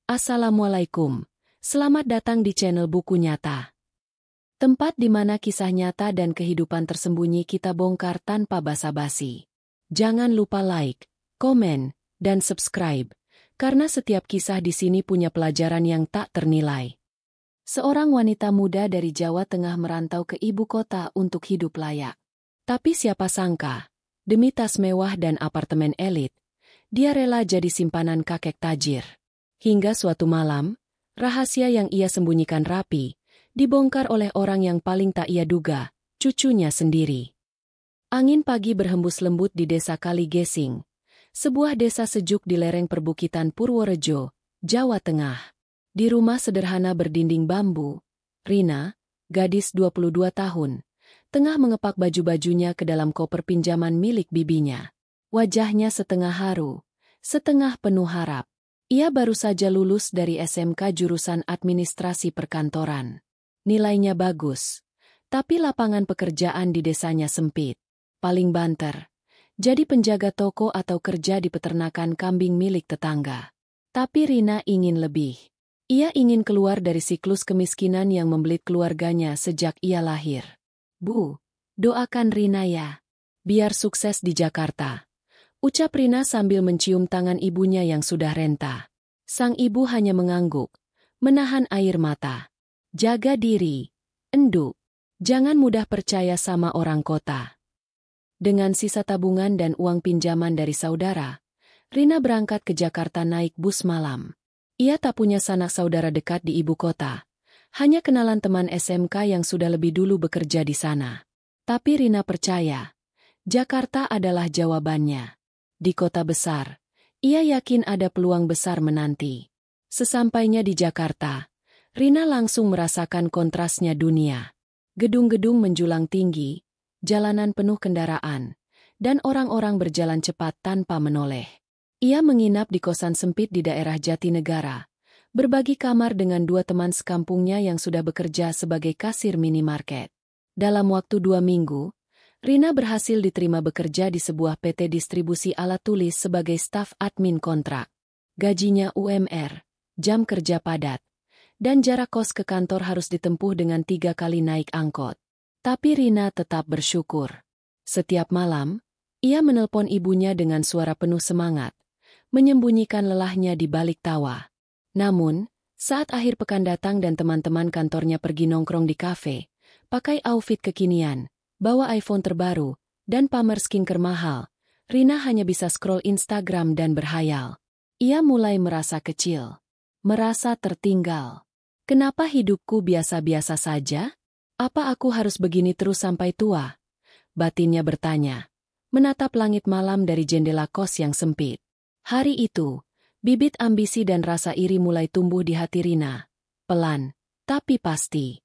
Assalamualaikum. Selamat datang di channel Buku Nyata. Tempat di mana kisah nyata dan kehidupan tersembunyi kita bongkar tanpa basa-basi. Jangan lupa like, komen, dan subscribe, karena setiap kisah di sini punya pelajaran yang tak ternilai. Seorang wanita muda dari Jawa Tengah merantau ke ibu kota untuk hidup layak. Tapi siapa sangka, demi tas mewah dan apartemen elit, dia rela jadi simpanan kakek tajir. Hingga suatu malam, rahasia yang ia sembunyikan rapi, dibongkar oleh orang yang paling tak ia duga, cucunya sendiri. Angin pagi berhembus lembut di desa Kaligesing, sebuah desa sejuk di lereng perbukitan Purworejo, Jawa Tengah. Di rumah sederhana berdinding bambu, Rina, gadis 22 tahun, tengah mengepak baju-bajunya ke dalam koper pinjaman milik bibinya. Wajahnya setengah haru, setengah penuh harap. Ia baru saja lulus dari SMK jurusan administrasi perkantoran. Nilainya bagus, tapi lapangan pekerjaan di desanya sempit. Paling banter, jadi penjaga toko atau kerja di peternakan kambing milik tetangga. Tapi Rina ingin lebih. Ia ingin keluar dari siklus kemiskinan yang membelit keluarganya sejak ia lahir. Bu, doakan Rina ya. Biar sukses di Jakarta. Ucap Rina sambil mencium tangan ibunya yang sudah renta. Sang ibu hanya mengangguk, menahan air mata. Jaga diri, Enduk. Jangan mudah percaya sama orang kota. Dengan sisa tabungan dan uang pinjaman dari saudara, Rina berangkat ke Jakarta naik bus malam. Ia tak punya sanak saudara dekat di ibu kota. Hanya kenalan teman SMK yang sudah lebih dulu bekerja di sana. Tapi Rina percaya, Jakarta adalah jawabannya. Di kota besar, ia yakin ada peluang besar menanti. Sesampainya di Jakarta, Rina langsung merasakan kontrasnya dunia. Gedung-gedung menjulang tinggi, jalanan penuh kendaraan, dan orang-orang berjalan cepat tanpa menoleh. Ia menginap di kosan sempit di daerah Jatinegara, berbagi kamar dengan dua teman sekampungnya yang sudah bekerja sebagai kasir minimarket. Dalam waktu 2 minggu, Rina berhasil diterima bekerja di sebuah PT distribusi alat tulis sebagai staf admin kontrak. Gajinya UMR, jam kerja padat, dan jarak kos ke kantor harus ditempuh dengan 3 kali naik angkot. Tapi Rina tetap bersyukur. Setiap malam, ia menelpon ibunya dengan suara penuh semangat, menyembunyikan lelahnya di balik tawa. Namun, saat akhir pekan datang dan teman-teman kantornya pergi nongkrong di kafe, pakai outfit kekinian, bawa iPhone terbaru, dan pamer skincare mahal, Rina hanya bisa scroll Instagram dan berhayal. Ia mulai merasa kecil, merasa tertinggal. Kenapa hidupku biasa-biasa saja? Apa aku harus begini terus sampai tua? Batinnya bertanya, menatap langit malam dari jendela kos yang sempit. Hari itu, bibit ambisi dan rasa iri mulai tumbuh di hati Rina. Pelan, tapi pasti.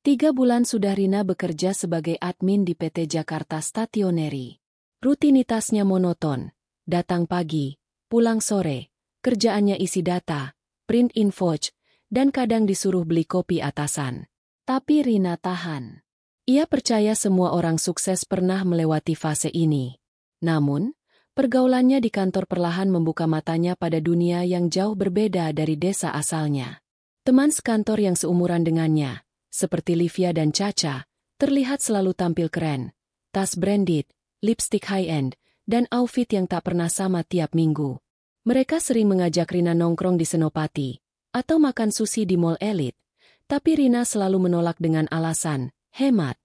3 bulan sudah Rina bekerja sebagai admin di PT Jakarta Stationery. Rutinitasnya monoton, datang pagi, pulang sore, kerjaannya isi data, print invoice, dan kadang disuruh beli kopi atasan. Tapi Rina tahan. Ia percaya semua orang sukses pernah melewati fase ini. Namun, pergaulannya di kantor perlahan membuka matanya pada dunia yang jauh berbeda dari desa asalnya. Teman sekantor yang seumuran dengannya, seperti Livia dan Caca, terlihat selalu tampil keren. Tas branded, lipstick high-end, dan outfit yang tak pernah sama tiap minggu. Mereka sering mengajak Rina nongkrong di Senopati, atau makan sushi di mall elit. Tapi Rina selalu menolak dengan alasan, hemat.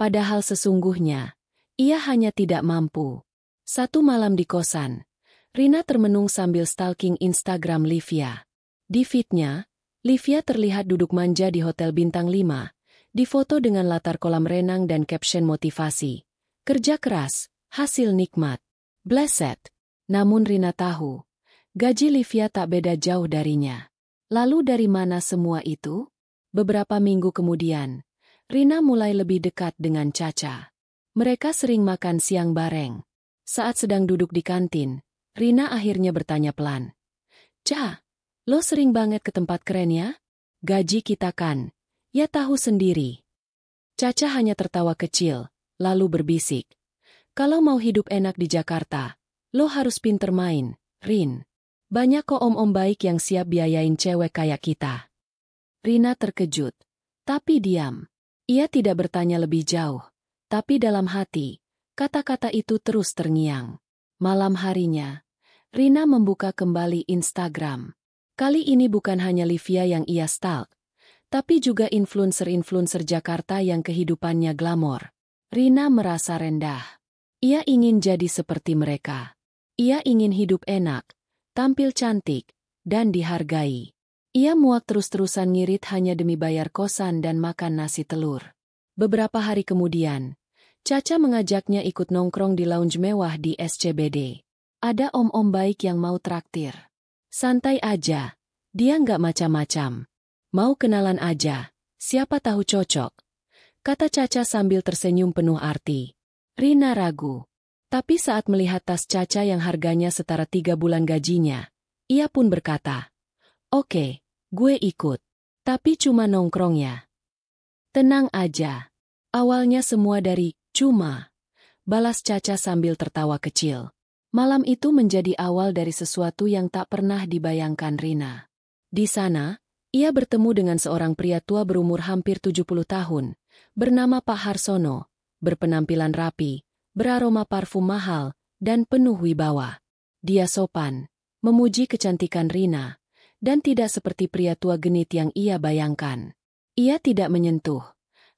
Padahal sesungguhnya, ia hanya tidak mampu. Satu malam di kosan, Rina termenung sambil stalking Instagram Livia. Di feed-nya, Livia terlihat duduk manja di Hotel Bintang 5, difoto dengan latar kolam renang dan caption motivasi. Kerja keras, hasil nikmat. Blessed. Namun Rina tahu, gaji Livia tak beda jauh darinya. Lalu dari mana semua itu? Beberapa minggu kemudian, Rina mulai lebih dekat dengan Caca. Mereka sering makan siang bareng. Saat sedang duduk di kantin, Rina akhirnya bertanya pelan. Ca, lo sering banget ke tempat keren ya? Gaji kita kan, ya tahu sendiri. Caca hanya tertawa kecil, lalu berbisik. Kalau mau hidup enak di Jakarta, lo harus pinter main, Rin. Banyak kok om-om baik yang siap biayain cewek kayak kita. Rina terkejut, tapi diam. Ia tidak bertanya lebih jauh, tapi dalam hati, kata-kata itu terus terngiang. Malam harinya, Rina membuka kembali Instagram. Kali ini bukan hanya Livia yang ia stalk, tapi juga influencer-influencer Jakarta yang kehidupannya glamor. Rina merasa rendah. Ia ingin jadi seperti mereka. Ia ingin hidup enak, tampil cantik, dan dihargai. Ia muak terus-terusan ngirit hanya demi bayar kosan dan makan nasi telur. Beberapa hari kemudian, Caca mengajaknya ikut nongkrong di lounge mewah di SCBD. Ada om-om baik yang mau traktir. Santai aja, dia nggak macam-macam. Mau kenalan aja, siapa tahu cocok. Kata Caca sambil tersenyum penuh arti. Rina ragu. Tapi saat melihat tas Caca yang harganya setara 3 bulan gajinya, ia pun berkata, "Oke, gue ikut. Tapi cuma nongkrong ya." "Tenang aja. Awalnya semua dari cuma," balas Caca sambil tertawa kecil. Malam itu menjadi awal dari sesuatu yang tak pernah dibayangkan Rina. Di sana, ia bertemu dengan seorang pria tua berumur hampir 70 tahun, bernama Pak Harsono, berpenampilan rapi, beraroma parfum mahal, dan penuh wibawa. Dia sopan, memuji kecantikan Rina, dan tidak seperti pria tua genit yang ia bayangkan. Ia tidak menyentuh,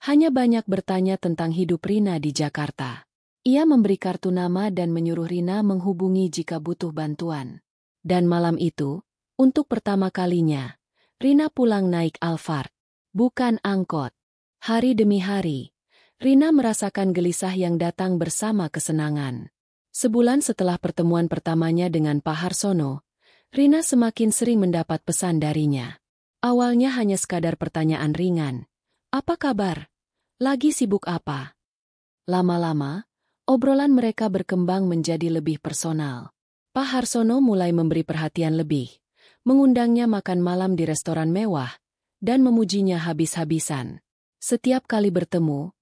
hanya banyak bertanya tentang hidup Rina di Jakarta. Ia memberi kartu nama dan menyuruh Rina menghubungi jika butuh bantuan. Dan malam itu, untuk pertama kalinya, Rina pulang naik Alphard, bukan angkot. Hari demi hari, Rina merasakan gelisah yang datang bersama kesenangan. Sebulan setelah pertemuan pertamanya dengan Pak Harsono, Rina semakin sering mendapat pesan darinya. Awalnya hanya sekadar pertanyaan ringan. "Apa kabar? Lagi sibuk apa?" Lama-lama, obrolan mereka berkembang menjadi lebih personal. Pak Harsono mulai memberi perhatian lebih, mengundangnya makan malam di restoran mewah, dan memujinya habis-habisan. Setiap kali bertemu,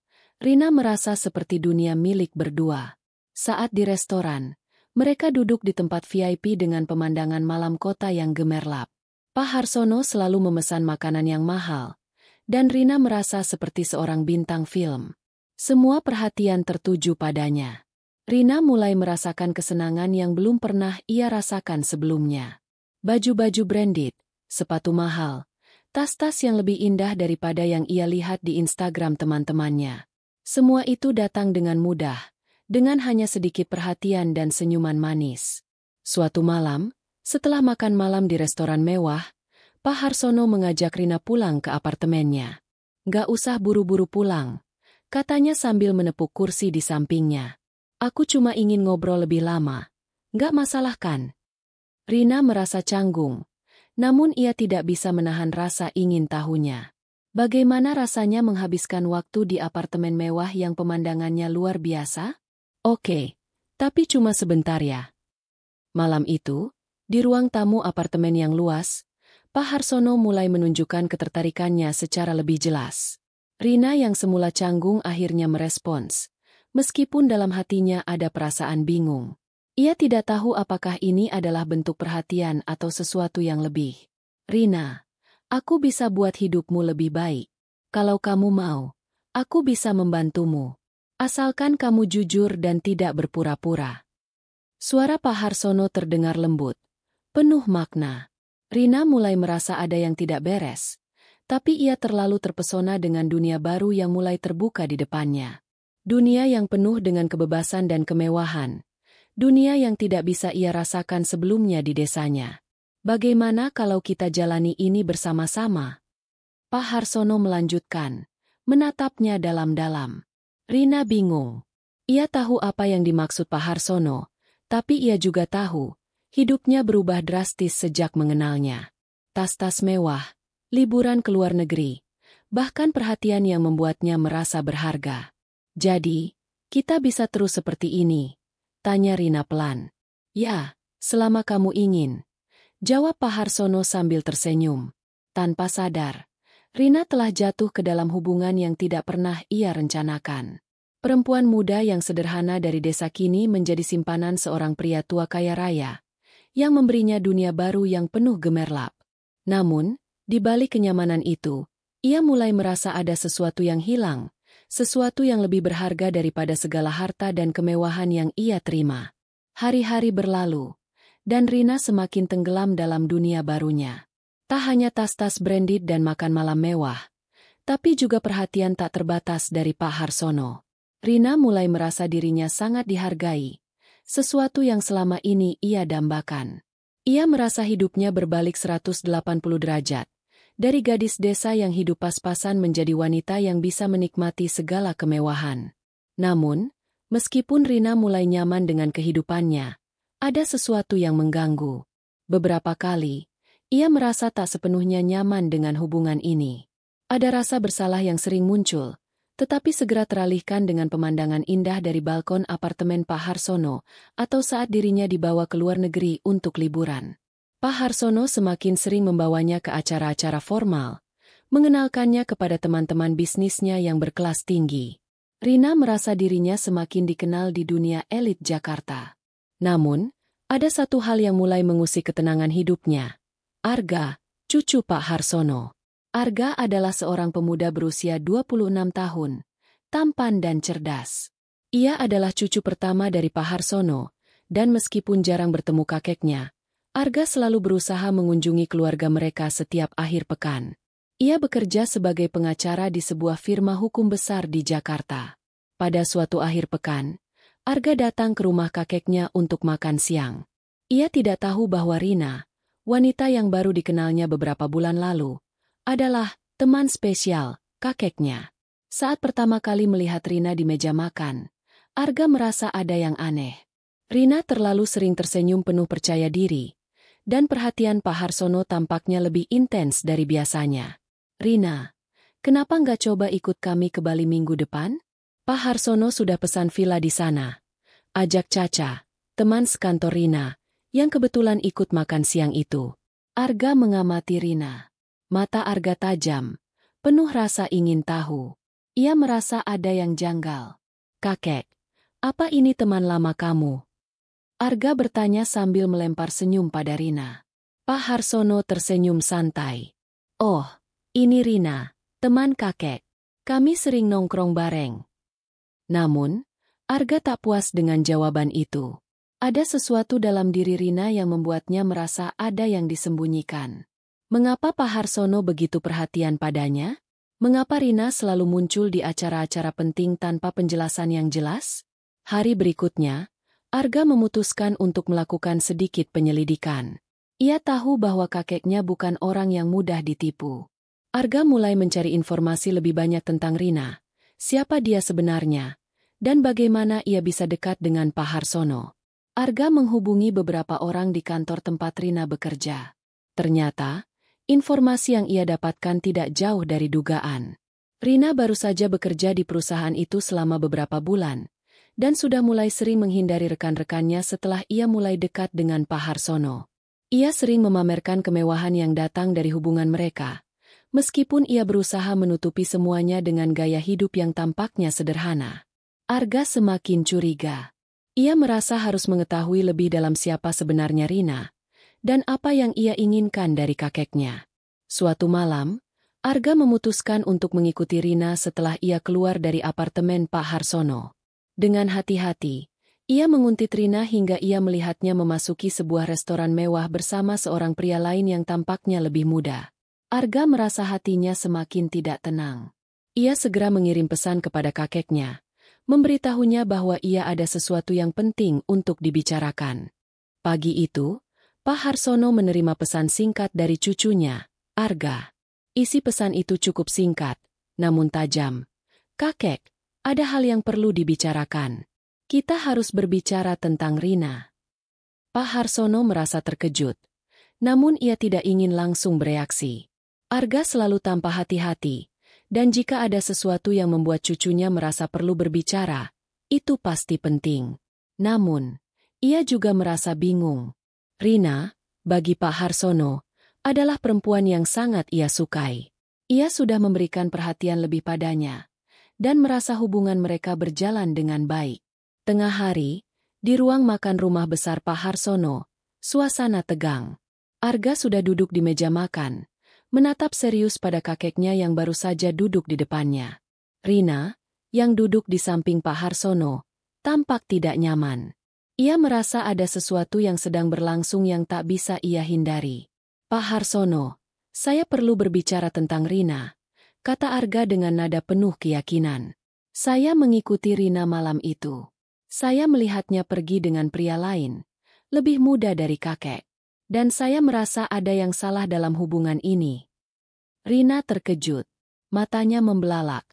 Rina merasa seperti dunia milik berdua. Saat di restoran, mereka duduk di tempat VIP dengan pemandangan malam kota yang gemerlap. Pak Harsono selalu memesan makanan yang mahal, dan Rina merasa seperti seorang bintang film. Semua perhatian tertuju padanya. Rina mulai merasakan kesenangan yang belum pernah ia rasakan sebelumnya. Baju-baju branded, sepatu mahal, tas-tas yang lebih indah daripada yang ia lihat di Instagram teman-temannya. Semua itu datang dengan mudah, dengan hanya sedikit perhatian dan senyuman manis. Suatu malam, setelah makan malam di restoran mewah, Pak Harsono mengajak Rina pulang ke apartemennya. "Gak usah buru-buru pulang," katanya sambil menepuk kursi di sampingnya. "Aku cuma ingin ngobrol lebih lama. Gak masalah kan?" Rina merasa canggung, namun ia tidak bisa menahan rasa ingin tahunya. Bagaimana rasanya menghabiskan waktu di apartemen mewah yang pemandangannya luar biasa? "Oke, tapi cuma sebentar ya." Malam itu, di ruang tamu apartemen yang luas, Pak Harsono mulai menunjukkan ketertarikannya secara lebih jelas. Rina yang semula canggung akhirnya merespons, meskipun dalam hatinya ada perasaan bingung. Ia tidak tahu apakah ini adalah bentuk perhatian atau sesuatu yang lebih. "Rina, aku bisa buat hidupmu lebih baik. Kalau kamu mau, aku bisa membantumu. Asalkan kamu jujur dan tidak berpura-pura." Suara Pak Harsono terdengar lembut, penuh makna. Rina mulai merasa ada yang tidak beres, tapi ia terlalu terpesona dengan dunia baru yang mulai terbuka di depannya. Dunia yang penuh dengan kebebasan dan kemewahan. Dunia yang tidak bisa ia rasakan sebelumnya di desanya. "Bagaimana kalau kita jalani ini bersama-sama?" Pak Harsono melanjutkan, menatapnya dalam-dalam. Rina bingung. Ia tahu apa yang dimaksud Pak Harsono, tapi ia juga tahu, hidupnya berubah drastis sejak mengenalnya. Tas-tas mewah, liburan ke luar negeri, bahkan perhatian yang membuatnya merasa berharga. "Jadi, kita bisa terus seperti ini?" tanya Rina pelan. "Ya, selama kamu ingin," jawab Pak Harsono sambil tersenyum. Tanpa sadar, Rina telah jatuh ke dalam hubungan yang tidak pernah ia rencanakan. Perempuan muda yang sederhana dari desa kini menjadi simpanan seorang pria tua kaya raya, yang memberinya dunia baru yang penuh gemerlap. Namun, di balik kenyamanan itu, ia mulai merasa ada sesuatu yang hilang, sesuatu yang lebih berharga daripada segala harta dan kemewahan yang ia terima. Hari-hari berlalu, dan Rina semakin tenggelam dalam dunia barunya. Tak hanya tas-tas branded dan makan malam mewah, tapi juga perhatian tak terbatas dari Pak Harsono. Rina mulai merasa dirinya sangat dihargai, sesuatu yang selama ini ia dambakan. Ia merasa hidupnya berbalik 180 derajat, dari gadis desa yang hidup pas-pasan menjadi wanita yang bisa menikmati segala kemewahan. Namun, meskipun Rina mulai nyaman dengan kehidupannya, ada sesuatu yang mengganggu. Beberapa kali, ia merasa tak sepenuhnya nyaman dengan hubungan ini. Ada rasa bersalah yang sering muncul, tetapi segera teralihkan dengan pemandangan indah dari balkon apartemen Pak Harsono, atau saat dirinya dibawa ke luar negeri untuk liburan. Pak Harsono semakin sering membawanya ke acara-acara formal, mengenalkannya kepada teman-teman bisnisnya yang berkelas tinggi. Rina merasa dirinya semakin dikenal di dunia elit Jakarta. Namun, ada satu hal yang mulai mengusik ketenangan hidupnya. Arga, cucu Pak Harsono. Arga adalah seorang pemuda berusia 26 tahun, tampan dan cerdas. Ia adalah cucu pertama dari Pak Harsono, dan meskipun jarang bertemu kakeknya, Arga selalu berusaha mengunjungi keluarga mereka setiap akhir pekan. Ia bekerja sebagai pengacara di sebuah firma hukum besar di Jakarta. Pada suatu akhir pekan, Arga datang ke rumah kakeknya untuk makan siang. Ia tidak tahu bahwa Rina, wanita yang baru dikenalnya beberapa bulan lalu, adalah teman spesial kakeknya. Saat pertama kali melihat Rina di meja makan, Arga merasa ada yang aneh. Rina terlalu sering tersenyum penuh percaya diri, dan perhatian Pak Harsono tampaknya lebih intens dari biasanya. Rina, kenapa nggak coba ikut kami ke Bali minggu depan? Pak Harsono sudah pesan villa di sana. Ajak Caca, teman sekantor Rina, yang kebetulan ikut makan siang itu. Arga mengamati Rina. Mata Arga tajam, penuh rasa ingin tahu. Ia merasa ada yang janggal. Kakek, apa ini teman lama kamu? Arga bertanya sambil melempar senyum pada Rina. Pak Harsono tersenyum santai. Oh, ini Rina, teman kakek. Kami sering nongkrong bareng. Namun, Arga tak puas dengan jawaban itu. Ada sesuatu dalam diri Rina yang membuatnya merasa ada yang disembunyikan. Mengapa Pak Harsono begitu perhatian padanya? Mengapa Rina selalu muncul di acara-acara penting tanpa penjelasan yang jelas? Hari berikutnya, Arga memutuskan untuk melakukan sedikit penyelidikan. Ia tahu bahwa kakeknya bukan orang yang mudah ditipu. Arga mulai mencari informasi lebih banyak tentang Rina, siapa dia sebenarnya, dan bagaimana ia bisa dekat dengan Pak Harsono. Arga menghubungi beberapa orang di kantor tempat Rina bekerja. Ternyata, informasi yang ia dapatkan tidak jauh dari dugaan. Rina baru saja bekerja di perusahaan itu selama beberapa bulan, dan sudah mulai sering menghindari rekan-rekannya setelah ia mulai dekat dengan Pak Harsono. Ia sering memamerkan kemewahan yang datang dari hubungan mereka, meskipun ia berusaha menutupi semuanya dengan gaya hidup yang tampaknya sederhana. Arga semakin curiga. Ia merasa harus mengetahui lebih dalam siapa sebenarnya Rina, dan apa yang ia inginkan dari kakeknya. Suatu malam, Arga memutuskan untuk mengikuti Rina setelah ia keluar dari apartemen Pak Harsono. Dengan hati-hati, ia menguntit Rina hingga ia melihatnya memasuki sebuah restoran mewah bersama seorang pria lain yang tampaknya lebih muda. Arga merasa hatinya semakin tidak tenang. Ia segera mengirim pesan kepada kakeknya, memberitahunya bahwa ia ada sesuatu yang penting untuk dibicarakan. Pagi itu, Pak Harsono menerima pesan singkat dari cucunya, Arga. Isi pesan itu cukup singkat, namun tajam. Kakek, ada hal yang perlu dibicarakan. Kita harus berbicara tentang Rina. Pak Harsono merasa terkejut, namun ia tidak ingin langsung bereaksi. Arga selalu tanpa hati-hati, dan jika ada sesuatu yang membuat cucunya merasa perlu berbicara, itu pasti penting. Namun, ia juga merasa bingung. Rina, bagi Pak Harsono, adalah perempuan yang sangat ia sukai. Ia sudah memberikan perhatian lebih padanya, dan merasa hubungan mereka berjalan dengan baik. Tengah hari, di ruang makan rumah besar Pak Harsono, Suasana tegang. Arga sudah duduk di meja makan, menatap serius pada kakeknya yang baru saja duduk di depannya. Rina, yang duduk di samping Pak Harsono, tampak tidak nyaman. Ia merasa ada sesuatu yang sedang berlangsung yang tak bisa ia hindari. Pak Harsono, saya perlu berbicara tentang Rina, kata Arga dengan nada penuh keyakinan. Saya mengikuti Rina malam itu. Saya melihatnya pergi dengan pria lain, lebih muda dari kakek. Dan saya merasa ada yang salah dalam hubungan ini. Rina terkejut, matanya membelalak,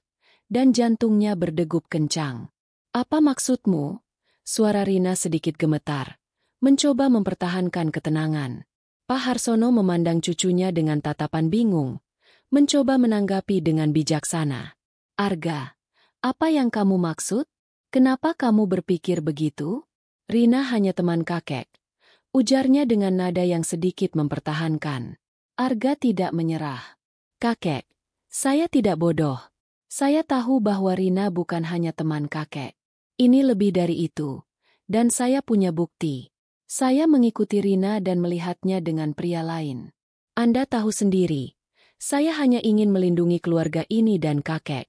dan jantungnya berdegup kencang. Apa maksudmu? Suara Rina sedikit gemetar, mencoba mempertahankan ketenangan. Pak Harsono memandang cucunya dengan tatapan bingung, mencoba menanggapi dengan bijaksana. Arga, apa yang kamu maksud? Kenapa kamu berpikir begitu? Rina hanya teman kakek, ujarnya dengan nada yang sedikit mempertahankan. Arga tidak menyerah. Kakek, saya tidak bodoh. Saya tahu bahwa Rina bukan hanya teman kakek. Ini lebih dari itu. Dan saya punya bukti. Saya mengikuti Rina dan melihatnya dengan pria lain. Anda tahu sendiri. Saya hanya ingin melindungi keluarga ini dan kakek.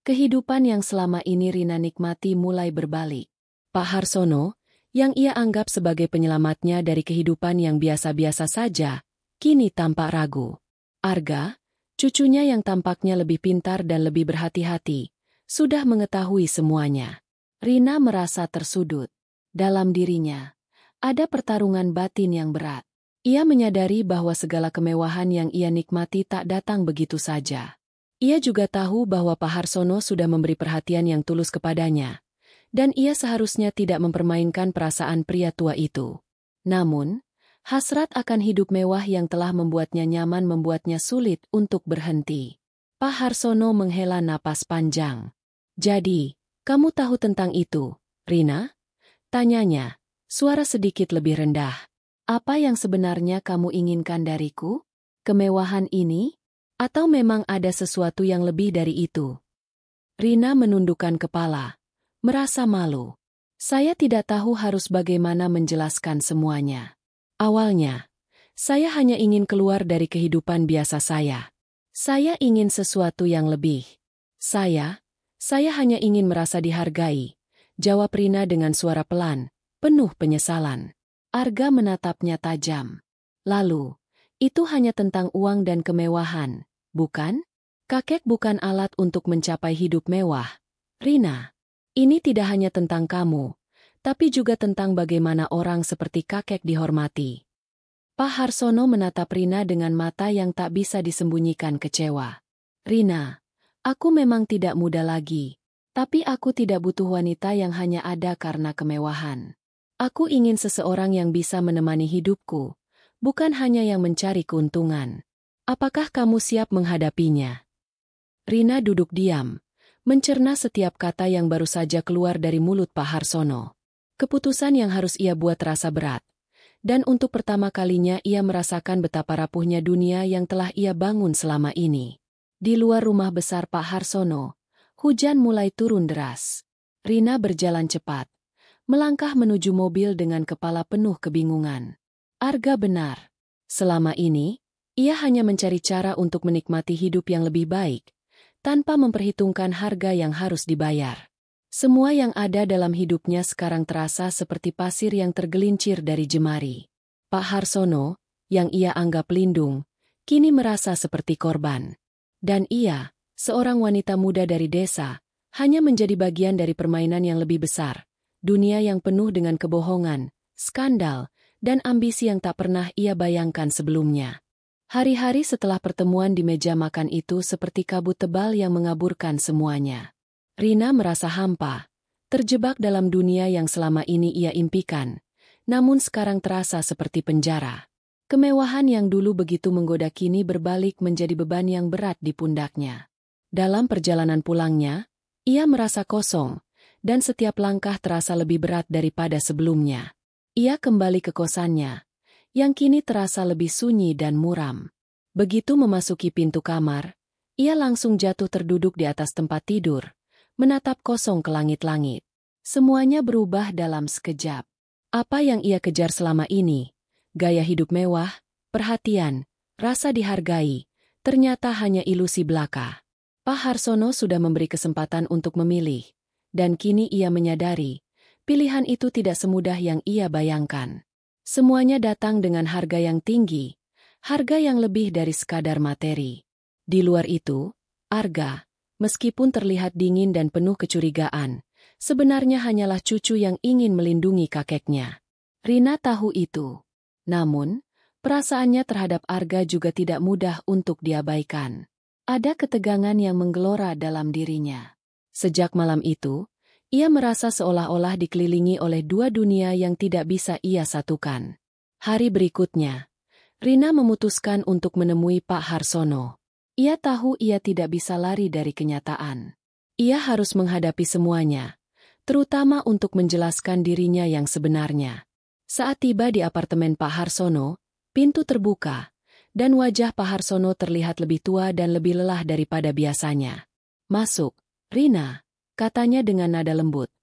Kehidupan yang selama ini Rina nikmati mulai berbalik. Pak Harsono, yang ia anggap sebagai penyelamatnya dari kehidupan yang biasa-biasa saja, kini tampak ragu. Arga, cucunya yang tampaknya lebih pintar dan lebih berhati-hati, sudah mengetahui semuanya. Rina merasa tersudut. Dalam dirinya, ada pertarungan batin yang berat. Ia menyadari bahwa segala kemewahan yang ia nikmati tak datang begitu saja. Ia juga tahu bahwa Pak Harsono sudah memberi perhatian yang tulus kepadanya, dan ia seharusnya tidak mempermainkan perasaan pria tua itu. Namun, hasrat akan hidup mewah yang telah membuatnya nyaman membuatnya sulit untuk berhenti. Pak Harsono menghela napas panjang. Jadi, kamu tahu tentang itu, Rina? Tanyanya, suara sedikit lebih rendah. Apa yang sebenarnya kamu inginkan dariku? Kemewahan ini? Atau memang ada sesuatu yang lebih dari itu? Rina menundukkan kepala, merasa malu. Saya tidak tahu harus bagaimana menjelaskan semuanya. Awalnya, saya hanya ingin keluar dari kehidupan biasa saya. Saya ingin sesuatu yang lebih. Saya hanya ingin merasa dihargai, jawab Rina dengan suara pelan, penuh penyesalan. Arga menatapnya tajam. Lalu, itu hanya tentang uang dan kemewahan, bukan? Kakek bukan alat untuk mencapai hidup mewah. Rina, ini tidak hanya tentang kamu, tapi juga tentang bagaimana orang seperti kakek dihormati. Pak Harsono menatap Rina dengan mata yang tak bisa disembunyikan kecewa. Rina, aku memang tidak muda lagi, tapi aku tidak butuh wanita yang hanya ada karena kemewahan. Aku ingin seseorang yang bisa menemani hidupku, bukan hanya yang mencari keuntungan. Apakah kamu siap menghadapinya? Rina duduk diam, mencerna setiap kata yang baru saja keluar dari mulut Pak Harsono. Keputusan yang harus ia buat terasa berat. Dan untuk pertama kalinya ia merasakan betapa rapuhnya dunia yang telah ia bangun selama ini. Di luar rumah besar Pak Harsono, hujan mulai turun deras. Rina berjalan cepat, melangkah menuju mobil dengan kepala penuh kebingungan. Arga benar. Selama ini, ia hanya mencari cara untuk menikmati hidup yang lebih baik, tanpa memperhitungkan harga yang harus dibayar. Semua yang ada dalam hidupnya sekarang terasa seperti pasir yang tergelincir dari jemari. Pak Harsono, yang ia anggap lindung, kini merasa seperti korban. Dan ia, seorang wanita muda dari desa, hanya menjadi bagian dari permainan yang lebih besar. Dunia yang penuh dengan kebohongan, skandal, dan ambisi yang tak pernah ia bayangkan sebelumnya. Hari-hari setelah pertemuan di meja makan itu seperti kabut tebal yang mengaburkan semuanya. Rina merasa hampa, terjebak dalam dunia yang selama ini ia impikan, namun sekarang terasa seperti penjara. Kemewahan yang dulu begitu menggoda kini berbalik menjadi beban yang berat di pundaknya. Dalam perjalanan pulangnya, ia merasa kosong, dan setiap langkah terasa lebih berat daripada sebelumnya. Ia kembali ke kosannya, yang kini terasa lebih sunyi dan muram. Begitu memasuki pintu kamar, ia langsung jatuh terduduk di atas tempat tidur, menatap kosong ke langit-langit. Semuanya berubah dalam sekejap. Apa yang ia kejar selama ini, Gaya hidup mewah, perhatian, rasa dihargai, ternyata hanya ilusi belaka. Pak Harsono sudah memberi kesempatan untuk memilih, dan kini ia menyadari, pilihan itu tidak semudah yang ia bayangkan. Semuanya datang dengan harga yang tinggi, harga yang lebih dari sekadar materi. Di luar itu, Arga, meskipun terlihat dingin dan penuh kecurigaan, sebenarnya hanyalah cucu yang ingin melindungi kakeknya. Rina tahu itu. Namun, perasaannya terhadap Arga juga tidak mudah untuk diabaikan. Ada ketegangan yang menggelora dalam dirinya. Sejak malam itu, ia merasa seolah-olah dikelilingi oleh dua dunia yang tidak bisa ia satukan. Hari berikutnya, Rina memutuskan untuk menemui Pak Harsono. Ia tahu ia tidak bisa lari dari kenyataan. Ia harus menghadapi semuanya, terutama untuk menjelaskan dirinya yang sebenarnya. Saat tiba di apartemen Pak Harsono, pintu terbuka, dan wajah Pak Harsono terlihat lebih tua dan lebih lelah daripada biasanya. "Masuk, Rina," katanya dengan nada lembut,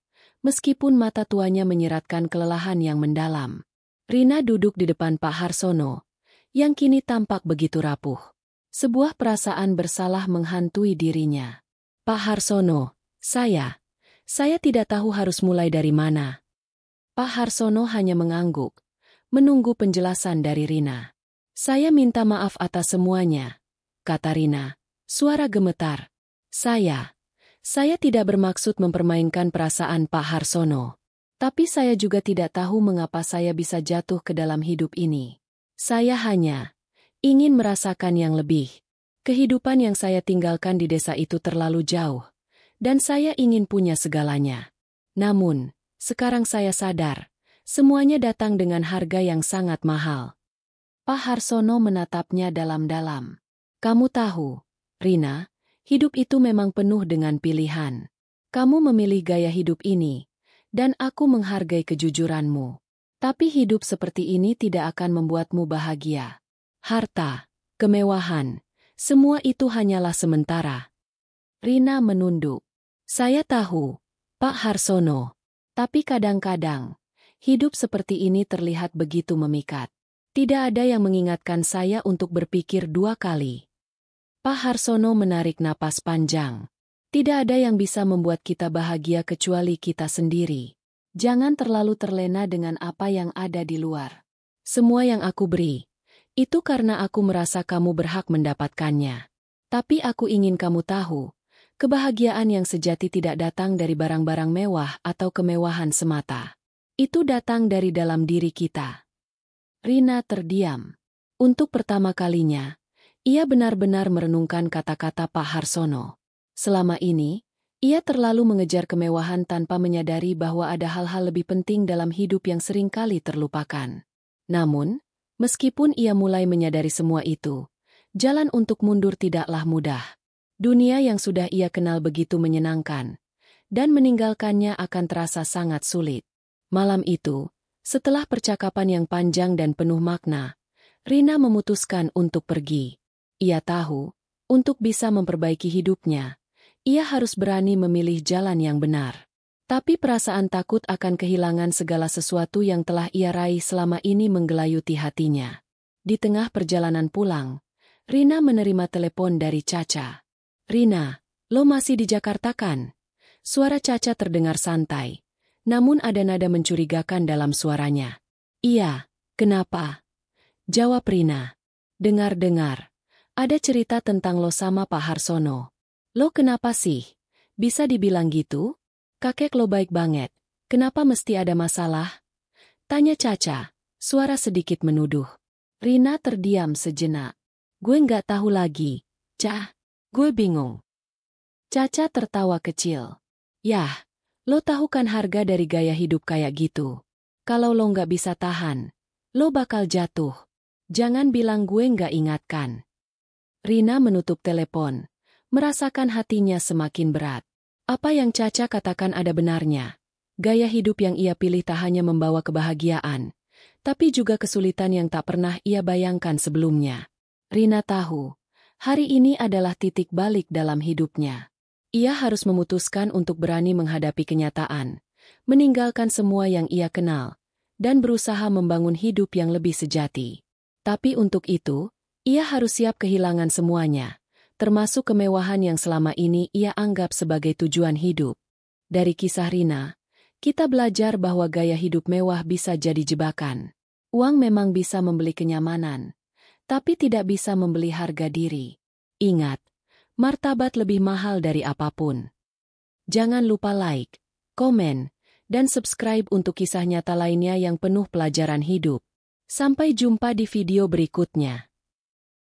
meskipun mata tuanya menyiratkan kelelahan yang mendalam. Rina duduk di depan Pak Harsono, yang kini tampak begitu rapuh. Sebuah perasaan bersalah menghantui dirinya. "Pak Harsono, saya tidak tahu harus mulai dari mana." Pak Harsono hanya mengangguk, menunggu penjelasan dari Rina. "Saya minta maaf atas semuanya," kata Rina, suara gemetar. Saya tidak bermaksud mempermainkan perasaan Pak Harsono. Tapi saya juga tidak tahu mengapa saya bisa jatuh ke dalam hidup ini. Saya hanya ingin merasakan yang lebih. Kehidupan yang saya tinggalkan di desa itu terlalu jauh, dan saya ingin punya segalanya. Namun, sekarang saya sadar, semuanya datang dengan harga yang sangat mahal. Pak Harsono menatapnya dalam-dalam. "Kamu tahu, Rina, hidup itu memang penuh dengan pilihan. Kamu memilih gaya hidup ini, dan aku menghargai kejujuranmu. Tapi hidup seperti ini tidak akan membuatmu bahagia. Harta, kemewahan, semua itu hanyalah sementara." Rina menunduk. "Saya tahu, Pak Harsono. Tapi kadang-kadang, hidup seperti ini terlihat begitu memikat. Tidak ada yang mengingatkan saya untuk berpikir dua kali." Pak Harsono menarik napas panjang. "Tidak ada yang bisa membuat kita bahagia kecuali kita sendiri. Jangan terlalu terlena dengan apa yang ada di luar. Semua yang aku beri, itu karena aku merasa kamu berhak mendapatkannya. Tapi aku ingin kamu tahu, kebahagiaan yang sejati tidak datang dari barang-barang mewah atau kemewahan semata. Itu datang dari dalam diri kita." Rina terdiam. Untuk pertama kalinya, ia benar-benar merenungkan kata-kata Pak Harsono. Selama ini, ia terlalu mengejar kemewahan tanpa menyadari bahwa ada hal-hal lebih penting dalam hidup yang seringkali terlupakan. Namun, meskipun ia mulai menyadari semua itu, jalan untuk mundur tidaklah mudah. Dunia yang sudah ia kenal begitu menyenangkan, dan meninggalkannya akan terasa sangat sulit. Malam itu, setelah percakapan yang panjang dan penuh makna, Rina memutuskan untuk pergi. Ia tahu, untuk bisa memperbaiki hidupnya, ia harus berani memilih jalan yang benar. Tapi perasaan takut akan kehilangan segala sesuatu yang telah ia raih selama ini menggelayuti hatinya. Di tengah perjalanan pulang, Rina menerima telepon dari Caca. "Rina, lo masih di Jakarta kan?" Suara Caca terdengar santai, namun ada nada mencurigakan dalam suaranya. "Iya, kenapa?" jawab Rina. "Dengar-dengar, ada cerita tentang lo sama Pak Harsono. Lo kenapa sih? Bisa dibilang gitu? Kakek lo baik banget. Kenapa mesti ada masalah?" tanya Caca, suara sedikit menuduh. Rina terdiam sejenak. "Gue nggak tahu lagi, Ca. Gue bingung." Caca tertawa kecil. "Yah, lo tahu kan harga dari gaya hidup kayak gitu. Kalau lo nggak bisa tahan, lo bakal jatuh. Jangan bilang gue nggak ingatkan." Rina menutup telepon, merasakan hatinya semakin berat. Apa yang Caca katakan ada benarnya. Gaya hidup yang ia pilih tak hanya membawa kebahagiaan, tapi juga kesulitan yang tak pernah ia bayangkan sebelumnya. Rina tahu, hari ini adalah titik balik dalam hidupnya. Ia harus memutuskan untuk berani menghadapi kenyataan, meninggalkan semua yang ia kenal, dan berusaha membangun hidup yang lebih sejati. Tapi untuk itu, ia harus siap kehilangan semuanya, termasuk kemewahan yang selama ini ia anggap sebagai tujuan hidup. Dari kisah Rina, kita belajar bahwa gaya hidup mewah bisa jadi jebakan. Uang memang bisa membeli kenyamanan, tapi tidak bisa membeli harga diri. Ingat, martabat lebih mahal dari apapun. Jangan lupa like, komen, dan subscribe untuk kisah nyata lainnya yang penuh pelajaran hidup. Sampai jumpa di video berikutnya.